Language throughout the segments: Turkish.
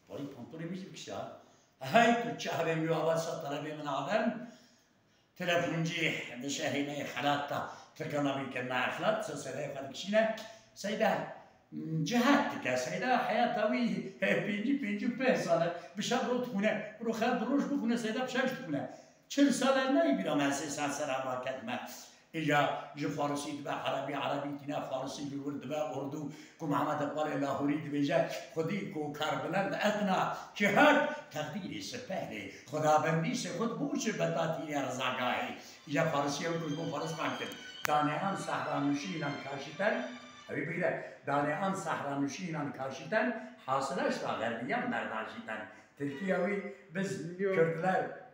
ولی پانتونی میشه بکشی هاي تو شهر میوابد سطر بی من آدم تلفونجي دشهريني خلاطة تركنا بيكنا أخلاط سلسلة فدكشينا سيدا جهاتك سيدا حياتوي بيجي بيسالة بشابروت هنا روخا بروش بكنا سيدا بشابش بكنا چل سالة نايبنا ما سيسان سلام كتما إجا جو فارسي دبا عربي تنا فارسي جورد دبا أردو كو محمد اقبال لاهوري دبجا خودي كو كاربلند أدنى جهاد تقديري سپهري خدا بندي سے خود بوش بتاتي رزاقاهي إجا فارسي أو كو فارس مانكن دانيان سهرانوشينان كاشتن أبي بيلا دانيان سهرانوشينان كاشتن حاصلش را غربيان مرداشتن Türkiye'yi biz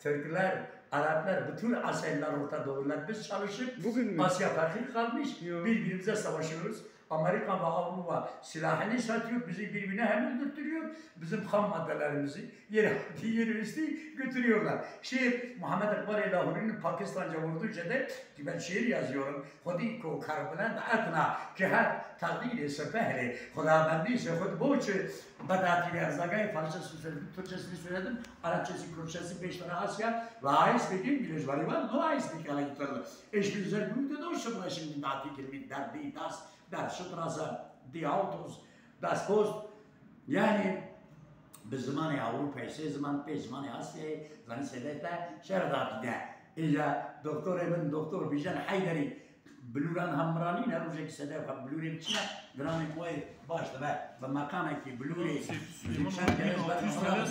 Türkler, Araplar, bütün Asyalılar Orta Doğular biz çalışıp Asya farkı kalmış, birbirimize savaşıyoruz. Amerika ve Avrupa silahını satıyor, bizi birbirine hem öldürtüyor, bizim ham maddelerimizi yeri götürüyorlar. Muhammed Iqbal Lahori'nin Pakistanca vurduğu şeyde ki ben şiir yazıyorum. Hodi ko karbulend atna cihat takdiri sepehri Xudabendi ise Xud boçu badati ve erzagay Farsçası söyledim, Türkçesini söyledim, Arapçası, Kürtçesi 5 tane Asya ve ais bekim bilejvari var, no ais bekala gitarlı. Eşli güzel büyüdü de o şıkla şimdi dati kelimi derdi das در شطرازه دی آوتوز دست پوست یعنی به زمان اروپا سه زمان به زمان آسیا زمان سیدتا شهر داده اینجا دکتر من دکتر بیژن حیدری بلوران همرانی نروجه که صدا و بلوری بچینه درانی کوی باش دبه و مکانی که بلوری میشن گرز بر همران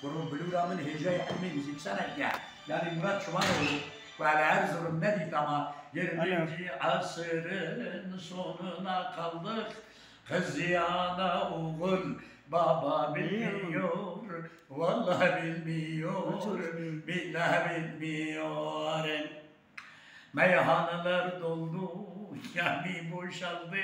برو بلورا من هجای علمی میزیکسانه yani Murat Çuvanoğlu ve Erzurum ne diyeyim ama 20. asırın sonuna kaldık. Kız yana oğul baba bilmiyor, vallahi bilmiyor, billahi bilmiyor. Meyhaneler doldu, yani boşaldı.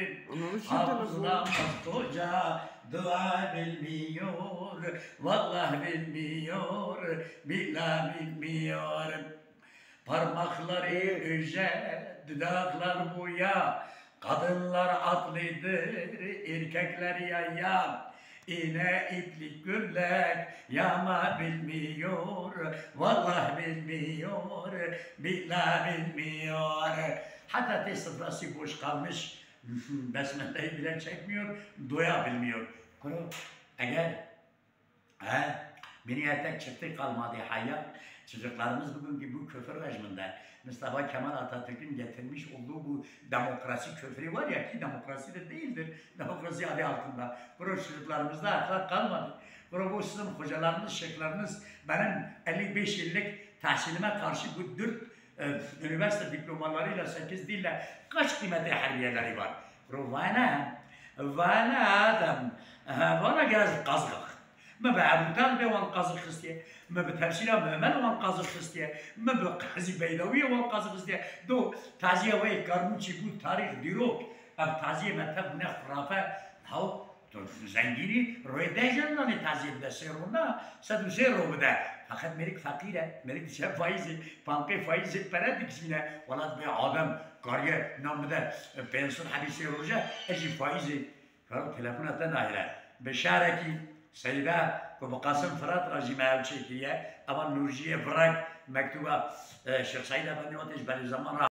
Abdullah Hoca dua bilmiyor, vallahi bilmiyor, billahi bilmiyor. Parmakları öje, dudaklar boya, kadınlar atlıdır, erkekler yaya. İğne iplik güllek yama bilmiyor, vallahi bilmiyor, billahi bilmiyor. Hatta testifrası boş kalmış, besmeleyi bile çekmiyor, doyabilmiyor. Kuru, eğer beni etek çıktı kalmadı hayat, çocuklarımız bugünkü bu küfür rejiminde Mustafa Kemal Atatürk'ün getirmiş olduğu bu demokrasi küfrü var ya ki demokrasi de değildir. Demokrasi adı altında. Bu çocuklarımızda ahlak kalmadı. Bu sizin hocalarınız, şeyhleriniz benim 55 yıllık tahsilime karşı bu 4 üniversite diplomalarıyla 8 dille kaç kıymetli harbiyeleri var. Vana adam, vana gaz kazık. ما بأبو طالب وان قاضي خستيه، ما بتفسير مؤمن وان قاضي خستيه، ما بقاضي بيدوي وان قاضي خستيه، دو تعزية وين كارموشي بود تاريخ ديروك، أب تعزية متى بنا خرافة هاو زنجيري روي دهجن ناني تعزية بده سيرونا سدو سيرو بده، فقط مريك فقيرة، مريك شاب فايزة، بانكي فايزة برد كسينة، ولاد بي آدم كاريه نام بده بنسون حديث روجا، أجي فايزة، فارو تلفون تنايره، بشاركي سيدة وبقاسم فرات رجيمة التشيكية أما نورجية فرانك مكتوبة شيخ سعيد أبني وتجبل الزمان